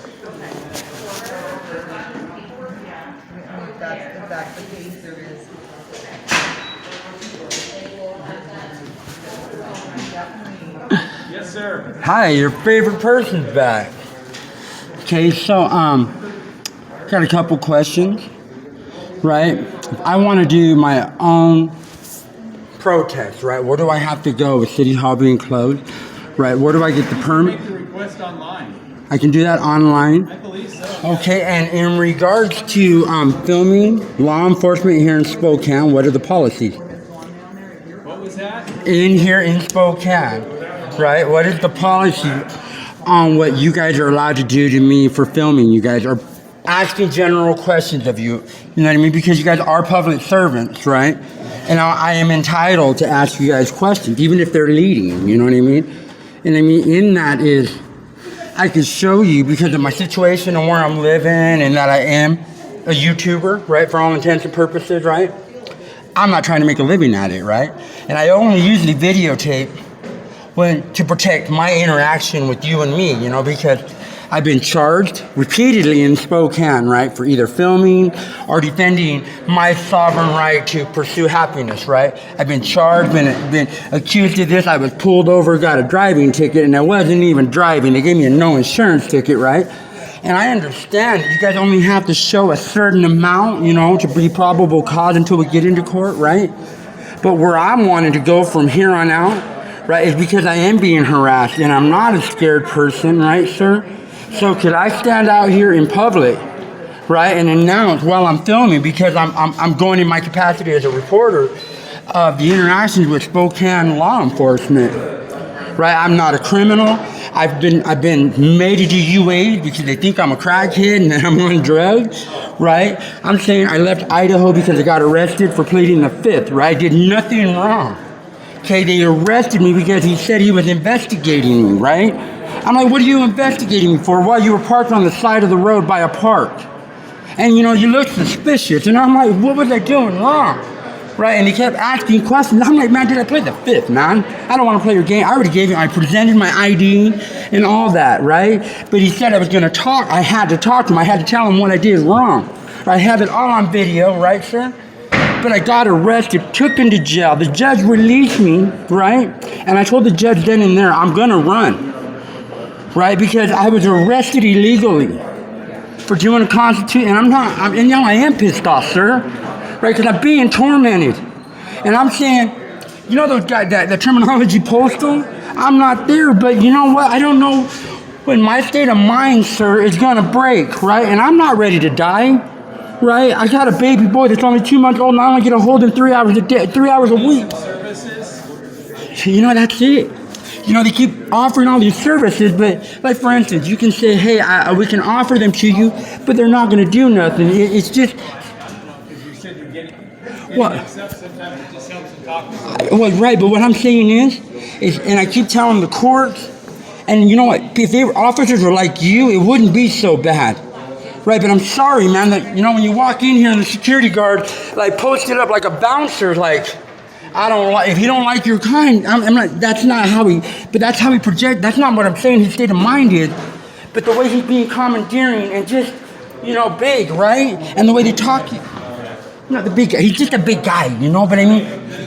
If that's the case, there is. Yes, sir. Hi, your favorite person's back. Okay, so got a couple questions, right? If I want to do my own protest, right? Where do I have to go with City Hall being closed? Right, where do I get the permit? Make the request online. I can do that online. I believe so. Okay, and in regards to filming law enforcement here in Spokane, what are the policies? What was that? In here in Spokane, right? What is the policy on what you guys are allowed to do to me for filming? You guys are asking general questions of you. You know what I mean? Because you guys are public servants, right? And I am entitled to ask you guys questions, even if they're leading. You know what I mean? And I mean, in that is, I can show you because of my situation and where I'm living and that I am a YouTuber, right? For all intents and purposes, right? I'm not trying to make a living at it, right? And I only usually videotape to protect my interaction with you and me, you know, because I've been charged repeatedly in Spokane, right, for either filming or defending my sovereign right to pursue happiness, right? I've been charged, been accused of this. I was pulled over, got a driving ticket, and I wasn't even driving. They gave me a no insurance ticket, right? And I understand you guys only have to show a certain amount, you know, to be probable cause until we get into court, right? But where I'm wanting to go from here on out, right, is because I am being harassed and I'm not a scared person, right, sir? So could I stand out here in public, right, and announce while I'm filming, because I'm going in my capacity as a reporter of the interactions with Spokane law enforcement, right? I'm not a criminal. I've been made to do UAs because they think I'm a crackhead and that I'm on drugs, right? I'm saying I left Idaho because I got arrested for pleading the fifth, right? I did nothing wrong. Okay, they arrested me because he said he was investigating me, right? I'm like, what are you investigating me for? Well, you were parked on the side of the road by a park. And, you know, you look suspicious. And I'm like, what was I doing wrong? Right? And he kept asking questions. I'm like, man, did I play the fifth, man? I don't want to play your game. I already gave him, I presented my ID and all that, right? But he said I was going to talk. I had to talk to him. I had to tell him what I did wrong. I have it all on video, right, sir? But I got arrested, took into jail. The judge released me, right? And I told the judge then and there, I'm going to run. Right, because I was arrested illegally for doing a constitution, and I am pissed off, sir. Right, because I'm being tormented, and I'm saying, you know those guys, the terminology postal. I'm not there, but you know what? I don't know when my state of mind, sir, is gonna break, right? And I'm not ready to die, right? I got a baby boy that's only 2 months old, and I only get to hold him 3 hours a day, 3 hours a week. Services. You know, that's it. You know, they keep offering all these services, but like for instance, you can say, hey, we can offer them to you, but they're not going to do nothing. It's just... Because you said you're getting What? sometimes it just helps to talk to them. Well, right, but what I'm saying is, and I keep telling the courts, and you know what, if they were officers were like you, it wouldn't be so bad. Right, but I'm sorry, man, that, you know, when you walk in here and the security guard, like, posted up like a bouncer, like... I don't like, if he don't like your kind, I'm not, that's not how but that's how he project, that's not what I'm saying his state of mind is, but the way he's being commandeering and just, you know, big, right? And the way they talk, not the big guy, he's just a big guy, you know, but I mean,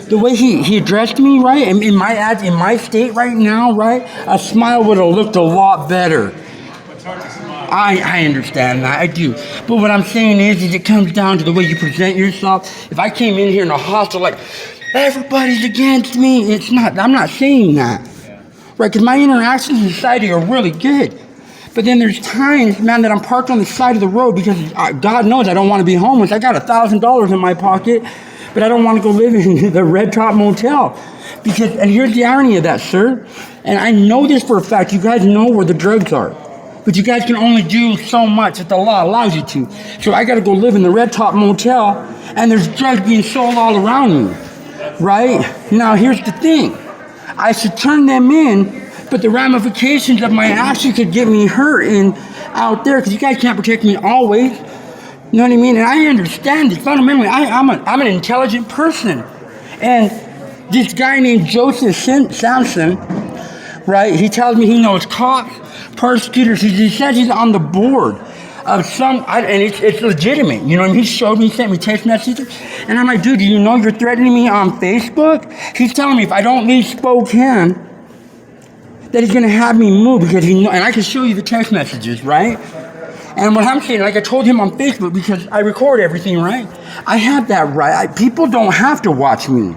the way he addressed me, right, in my state right now, right, a smile would have looked a lot better. It's hard to smile. I understand that, I do. But what I'm saying is it comes down to the way you present yourself. If I came in here in a hostile, like, everybody's against me. It's not. I'm not saying that, right? Because my interactions in society are really good. But then there's times, man, that I'm parked on the side of the road because God knows I don't want to be homeless. I got $1,000 in my pocket, but I don't want to go live in the Red Top Motel. Because, and here's the irony of that, sir. And I know this for a fact. You guys know where the drugs are. But you guys can only do so much that the law allows you to. So I got to go live in the Red Top Motel, and there's drugs being sold all around me. Right? Now, here's the thing. I should turn them in, but the ramifications of my action could get me hurt out there, because you guys can't protect me always. You know what I mean? And I understand it. Fundamentally, I'm an intelligent person. And this guy named Joseph Sampson right? He tells me he knows cops, prosecutors. He says he's on the board of and it's legitimate. You know what I mean? He showed me, sent me text messages. And I'm like, dude, do you know you're threatening me on Facebook? He's telling me if I don't leave Spokane, that he's going to have me move because and I can show you the text messages, right? And what I'm saying, like I told him on Facebook, because I record everything, right? I have that right. People don't have to watch me.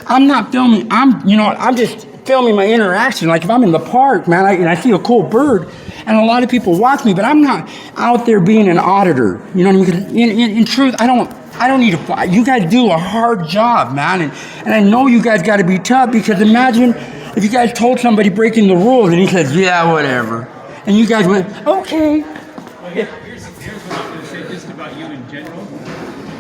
I'm not filming. I'm just filming my interaction. Like if I'm in the park, man, and I see a cool bird, and a lot of people watch me, but I'm not out there being an auditor. You know what I mean? Because in truth, I don't need to fly. You guys do a hard job, man, and I know you guys got to be tough, because imagine if you guys told somebody breaking the rules and he says, yeah, whatever, and you guys went, okay. Well, here's what I'm going to say just about you in general.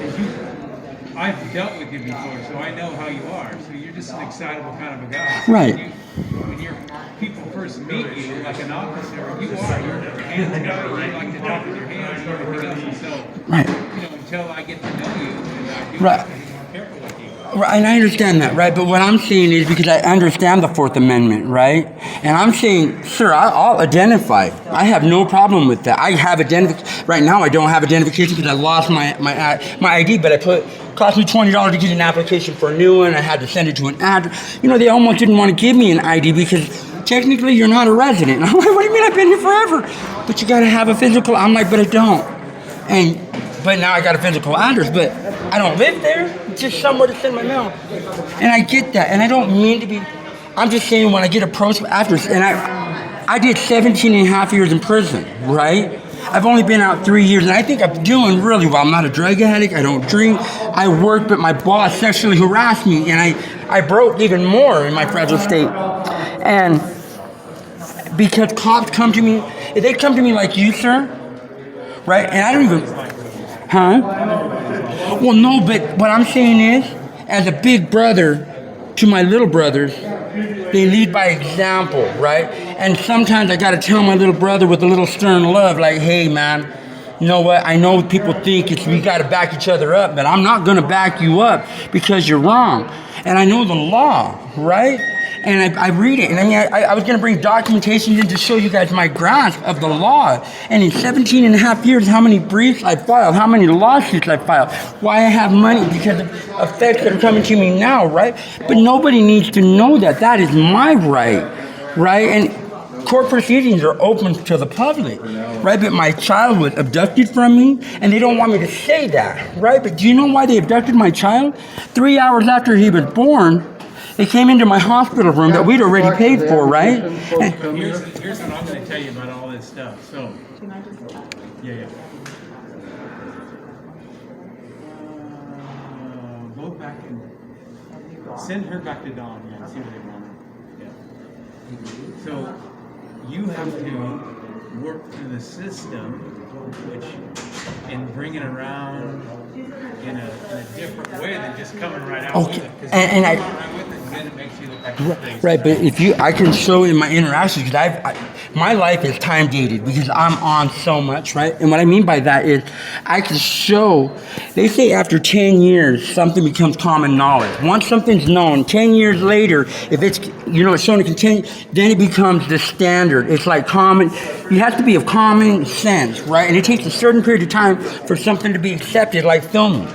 Is I've dealt with you before, so I know how you are. So you're just an excitable kind of a guy. So Right. When people first meet you, like an officer, you're a hands guy. You like to talk with your hands and everything else. And so, Right. Until I get to know you, and I do Right. have to be careful with you. Right, and I understand that, right? But what I'm saying is, because I understand the Fourth Amendment, right? And I'm saying, sir, I'll identify. I have no problem with that. I have identification. Right now, I don't have identification because I lost my ID, but it cost me $20 to get an application for a new one. I had to send it to an address. They almost didn't want to give me an ID because technically you're not a resident. And I'm like, what do you mean? I've been here forever. But you got to have a physical. I'm like, but I don't. But now I got a physical address, but I don't live there. It's just somewhere to send my mail. And I get that, and I don't mean to be. I'm just saying when I get approached after, and I did 17 and a half years in prison, right? I've only been out 3 years, and I think I'm doing really well. I'm not a drug addict. I don't drink. I work, but my boss sexually harassed me, and I broke even more in my fragile state. And because cops come to me, if they come to me like you, sir, right? And I don't even. Huh? Well, no, but what I'm saying is, as a big brother to my little brothers, they lead by example, right? And sometimes I got to tell my little brother with a little stern love, like, hey, man, you know what? I know people think we got to back each other up, but I'm not going to back you up because you're wrong. And I know the law, right? And I read it, and I was going to bring documentation in to show you guys my grasp of the law. And in 17 and a half years, how many briefs I filed, how many lawsuits I filed, why I have money, because of effects that are coming to me now, right? But nobody needs to know that. That is my right, right? And court proceedings are open to the public, right? But my child was abducted from me, and they don't want me to say that, right? But do you know why they abducted my child? 3 hours after he was born, they came into my hospital room that we'd already paid for, right? Here's what I'm going to tell you about all this stuff. So, yeah. Go back and send her back to Dawn and see what they want. Yeah. So, you have to work through the system, and bring it around in a different way than just coming right out with it. And I. Then it makes you look like a face. Right, but I can show in my interactions, because my life is time dated because I'm on so much, right? And what I mean by that is I can show, they say after 10 years, something becomes common knowledge. Once something's known, 10 years later, if it's, it's shown to continue, then it becomes the standard. It's like you have to be of common sense, right? And it takes a certain period of time for something to be accepted, like filming,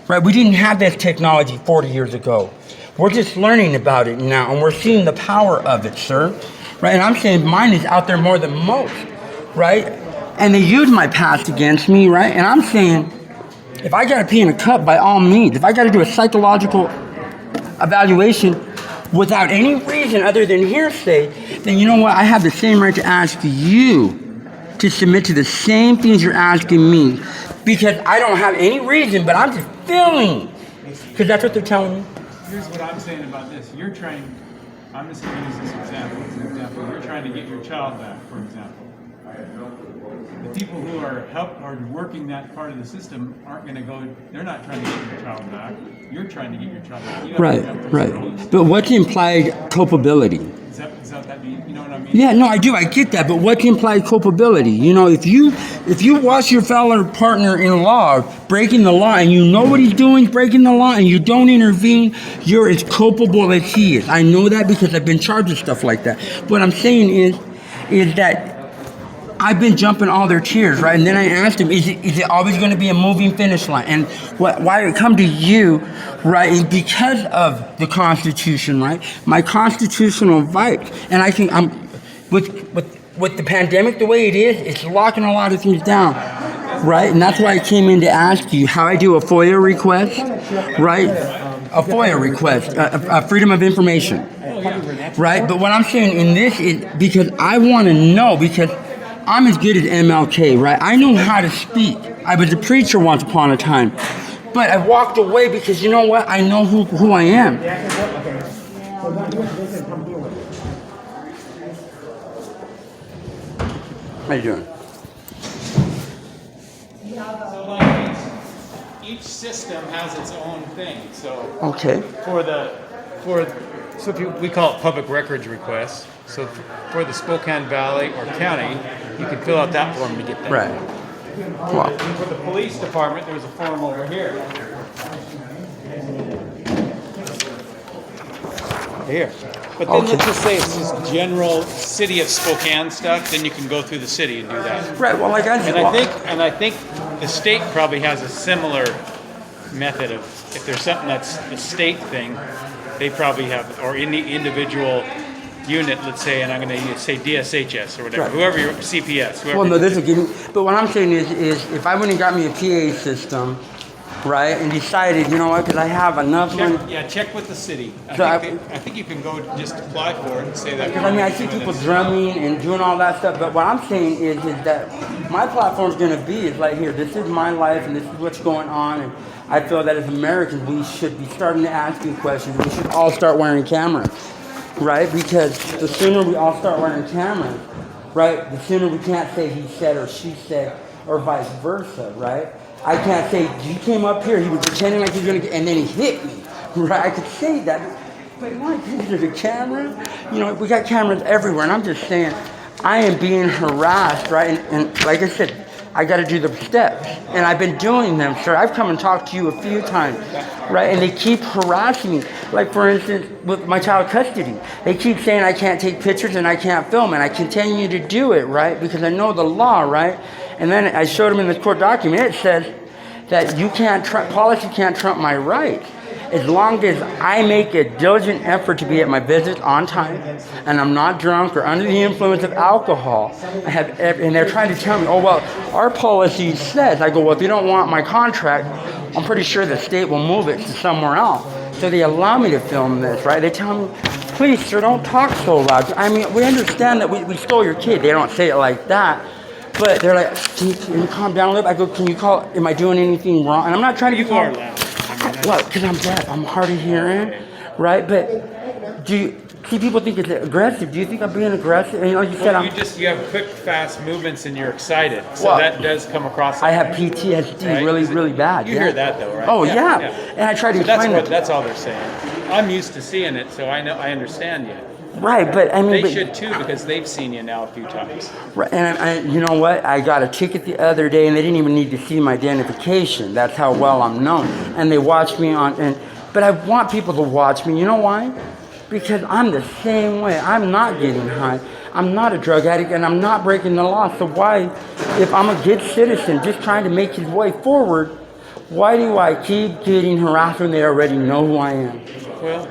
right? We didn't have this technology 40 years ago. We're just learning about it now, and we're seeing the power of it, sir. Right? And I'm saying mine is out there more than most, right? And they use my past against me, right? And I'm saying, if I got to pee in a cup, by all means. If I got to do a psychological evaluation without any reason other than hearsay, then you know what? I have the same right to ask you to submit to the same things you're asking me, because I don't have any reason, but I'm just feeling, because that's what they're telling me. Here's what I'm saying about this. I'm just going to use this example as an example. You're trying to get your child back, for example. The people who are working that part of the system aren't going to go, they're not trying to get your child back. You're trying to get your child back. You have to jump through some hoops. But what's implied culpability? Is that what that means? You know what I mean, Yeah, no, I do. I get that, but what's implied culpability? You know, if you watch your fellow partner in law breaking the law, and you know what he's doing, breaking the law, and you don't intervene, you're as culpable as he is. I know that because I've been charged with stuff like that. What I'm saying is that I've been jumping all their cheers, right? And then I asked him, is it always going to be a moving finish line? And why I come to you, right, is because of the Constitution, right? My constitutional rights. And I think I'm, with the pandemic the way it is, it's locking a lot of things down, right? And that's why I came in to ask you how I do a FOIA request, right? A FOIA request, a Freedom of Information, right? But what I'm saying in this is because I want to know, because I'm as good as MLK, right? I know how to speak. I was a preacher once upon a time. But I walked away because you know what? I know who I am. How you doing? so like each system has its own thing. So Okay. so if we call it public records requests. So for the Spokane Valley or county, you can fill out that form to get that. Right. Well, For the police department, there's a form over here. Here. But then Okay. let's just say it's just general city of Spokane stuff, then you can go through the city and do that. right. Well, like I said, And I think the state probably has a similar method of, if there's something that's a state thing, they probably have, or any individual unit, let's say, and I'm going to say DSHS or whatever, Right. whoever your CPS, whoever. well, no, this will give me. But what I'm saying is if I went and got me a PA system, right, and decided, you know what, because I have enough money. Check with the city. So I think you can go just apply for it and say that. Because I mean, I see people drumming and doing all that stuff, but what I'm saying is that my platform's going to be is right here. This is my life, and this is what's going on, and I feel that as Americans, we should be starting to ask you questions. We should all start wearing cameras, right? Because the sooner we all start wearing cameras, right, the sooner we can't say he said or she said, or vice versa, right? I can't say he came up here, he was pretending like he was going to, and then he hit me, right? I could say that. But like, there's a camera. You know, we got cameras everywhere, and I'm just saying, I am being harassed, right? And like I said, I got to do the steps, and I've been doing them, sir. I've come and talked to you a few times, right? And they keep harassing me. Like, for instance, with my child custody, they keep saying I can't take pictures and I can't film, and I continue to do it, right? Because I know the law, right? And then I showed them in the court document. It says that you can't policy can't trump my rights. As long as I make a diligent effort to be at my visits on time, and I'm not drunk or under the influence of alcohol, and they're trying to tell me, oh, well, our policy says, I go, well, if you don't want my contract, I'm pretty sure the state will move it to somewhere else. So they allow me to film this, right? They tell me, please, sir, don't talk so loud. I mean, we understand that we stole your kid. They don't say it like that. But they're like, can you calm down a little bit? I go, can you call, am I doing anything wrong? And I'm not trying to be are loud. Well, because I'm deaf. I'm hard of hearing, right? But do you see people think it's aggressive? Do you think I'm being aggressive? And, you know, you said You have quick, fast movements and you're excited. So Well, that does come across. I have PTSD Right? really bad. You yeah. hear that though, right? Oh, yeah. And I try to explain it. That's all they're saying. I'm used to seeing it, so I understand you. Right, but I mean... They should too, because they've seen you now a few times. Right, and you know what? I got a ticket the other day, and they didn't even need to see my identification. That's how well I'm known. And they watched me but I want people to watch me. You know why? Because I'm the same way. I'm not getting high. I'm not a drug addict, and I'm not breaking the law. So why, if I'm a good citizen just trying to make his way forward, why do I keep getting harassed when they already know who I am? Well,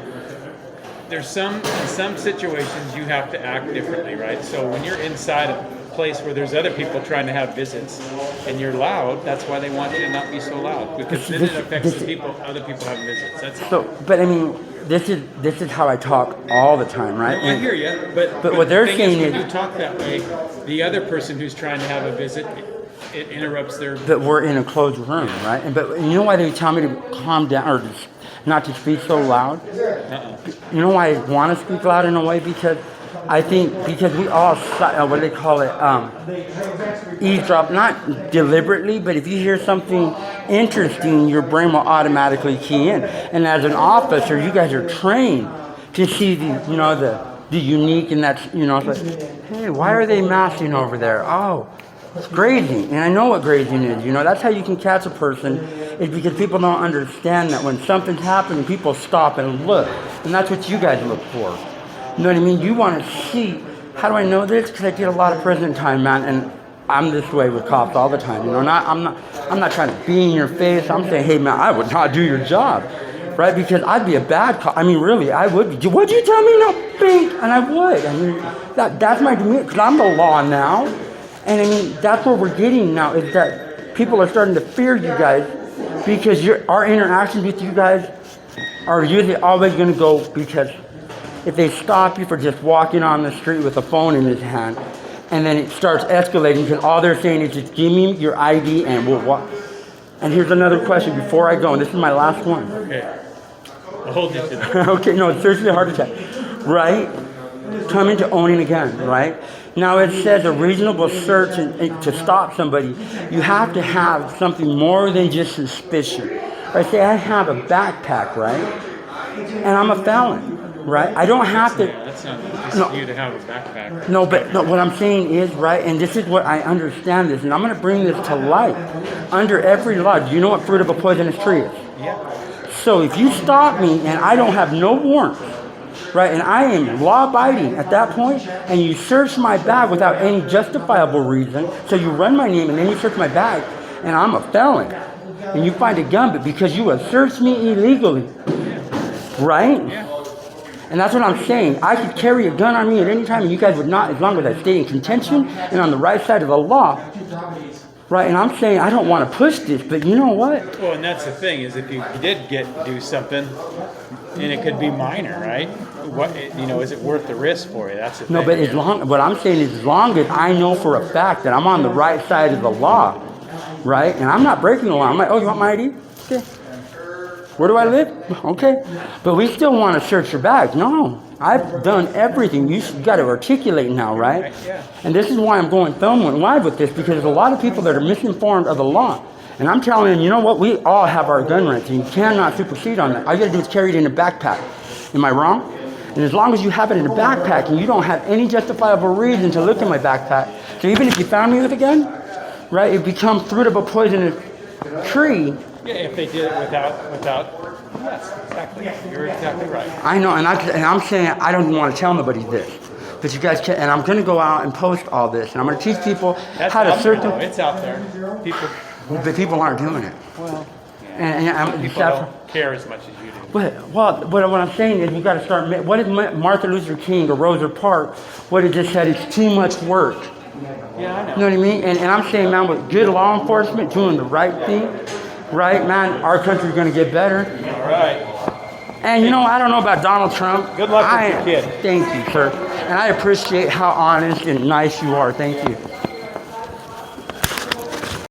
in some situations you have to act differently, right? So when you're inside a place where there's other people trying to have visits and you're loud, that's why they want you to not be so loud, because then it affects other people having visits. That's So, but I mean, this is how I talk all the time, right? I hear you, but what they're the thing saying is, is- when you talk that way, the other person who's trying to have a visit, it interrupts their. But we're in a closed room, right? But you know why they tell me to calm down or not to speak so loud? You know why I want to speak loud in a way? Because I think we all what do they call it? Eavesdrop, not deliberately, but if you hear something interesting, your brain will automatically key in. And as an officer, you guys are trained to see the the unique, and that's, you know, it's like, hey, why are they mashing over there? Oh, it's grazing. And I know what grazing is. You know, that's how you can catch a person, is because people don't understand that when something's happening, people stop and look. And that's what you guys look for. You know what I mean? You want to see, how do I know this? Because I did a lot of prison time, man, and I'm this way with cops all the time. You know, I'm not trying to be in your face. I'm saying, hey, man, I would not do your job. Right, because I'd be a bad cop. I mean, really, I would be. Would you tell me no? Bing, and I would. I mean, that's my demeanor, because I'm the law now. And I mean, that's what we're getting now, is that people are starting to fear you guys, because our interactions with you guys are usually always going to go, because if they stop you for just walking on the street with a phone in his hand, and then it starts escalating, because all they're saying is just give me your ID and we'll walk. And here's another question before I go, and this is my last one. Okay. I'll hold you to that. Okay, no, it's seriously a heart attack. Right? Come into owning again, right? Now it says a reasonable search and to stop somebody, you have to have something more than just suspicion. Right? Say I have a backpack, right? And I'm a felon, right? I don't have to. Yeah, that's not just you to have a backpack. No, but no, what I'm saying is, right, and this is what I understand this, and I'm going to bring this to light. Under every law, do you know what fruit of a poisonous tree is? Yeah. So if you stop me and I don't have no warrant, right, and I am law-abiding at that point, and you search my bag without any justifiable reason, so you run my name and then you search my bag, and I'm a felon, and you find a gun, but because you have searched me illegally, right? Yeah. And that's what I'm saying. I could carry a gun on me at any time, and you guys would not, as long as I stay in contention and on the right side of the law. Right, and I'm saying I don't want to push this, but you know what? Well, and that's the thing, is if you did do something, and it could be minor, right? What, you know, is it worth the risk for you? That's the thing. No, but what I'm saying is, as long as I know for a fact that I'm on the right side of the law, right, and I'm not breaking the law. I'm like, oh, you want my ID? Okay. Where do I live? Okay. But we still want to search your bag. No, I've done everything. You got to articulate now, right? Yeah. And this is why I'm going film live with this, because there's a lot of people that are misinformed of the law. And I'm telling them, you know what? We all have our gun rights, and you cannot supersede on that. All you got to do is carry it in a backpack. Am I wrong? And as long as you have it in a backpack and you don't have any justifiable reason to look in my backpack, so even if you found me with a gun, right, it becomes fruit of a poisonous tree. Yeah, if they did it without, yes, exactly. You're exactly right. I know, and I'm saying I don't want to tell nobody this, but you guys can. And I'm going to go out and post all this, and I'm going to teach people That's how to out there, search though. them. It's out there. People, But people aren't doing it. well, And people don't care as much as you do. Well, what I'm saying is we got to start. What did Martin Luther King or Rosa Parks? What it just said, it's too much work. Yeah, I know. You know what I mean? And I'm saying, man, with good law enforcement doing the right thing, right, man, our country's going to get better. All right. And you know, I don't know about Donald Trump. Good luck with your kid. Thank you, sir. And I appreciate how honest and nice you are. Thank you.